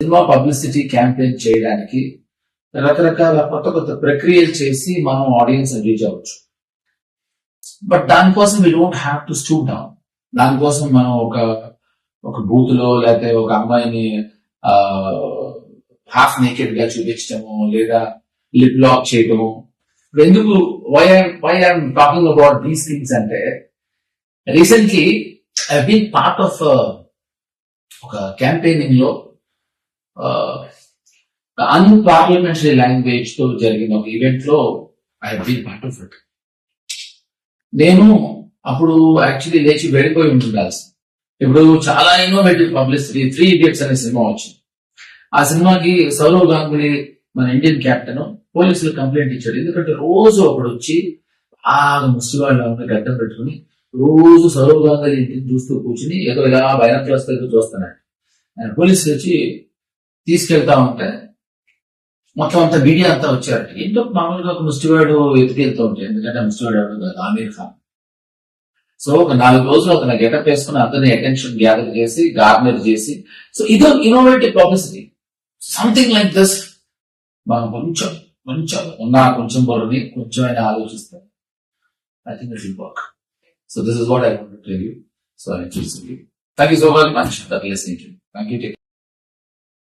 Cinema publicity campaign చేయడానికి రకరకాల కొత్త కొత్త ప్రక్రియలు చేసి మనం ఆడియన్స్ రీచ్ అవ్వచ్చు. బట్ దానికోసం we don't have to stoop down. దానికోసం మనం ఒక బూత్ లో లేకపోతే ఒక అమ్మాయిని హాఫ్ నేకెడ్ గా చూపించడము లేదా లిప్ లాక్ చేయటము. ఎందుకు why I'm talking about these things అంటే, recently I been part of ఒక క్యాంపెయినింగ్ లో అన్పార్లమెంటరీ లాంగ్వేజ్ తో జరిగిన ఒక ఈవెంట్ లో I been part of it. నేను అప్పుడు యాక్చువల్లీ లేచి వెళ్ళిపోయి ఉండాల్సి. ఇప్పుడు చాలా ఇన్నోవేటివ్ పబ్లిసిటీ 3 Idiots అనే సినిమా వచ్చింది. ఆ సినిమాకి సౌరవ్ గంగూలీ మన ఇండియన్ కెప్టెన్ పోలీసులు కంప్లైంట్ ఇచ్చాడు. ఎందుకంటే రోజు ఒకడు వచ్చి ముస్లివాళ్ళ గడ్డం పెట్టుకుని రోజు సౌరవ్ గంగూలీ ఇంటిని చూస్తూ కూర్చుని ఏదో ఇలా బైనాక్యులర్స్ దగ్గర చూస్తున్నాడు. పోలీసులు వచ్చి తీసుకెళ్తా ఉంటే మొత్తం అంతా మీడియా అంతా వచ్చారట. ఏంటో మామూలుగా ఒక ముస్లివాడు ఎత్తుకెళ్తూ ఉంటాయి, ఎందుకంటే ముస్లివాడు ఎవరు కాదు, ఆమీర్ ఖాన్. సో ఒక 4 రోజులు అతను గెటప్ వేసుకుని అతని అటెన్షన్ గ్యాదర్ చేసి గార్నర్ చేసి, సో ఇదో innovative publicity. Something like this మనం కొంచెం కొంచెం బరువుని కొంచెం అయినా ఆలోచిస్తాం. I think it will work. So this is what I want to tell you. So I choose you. Thank you so very much for listening to me. Thank you.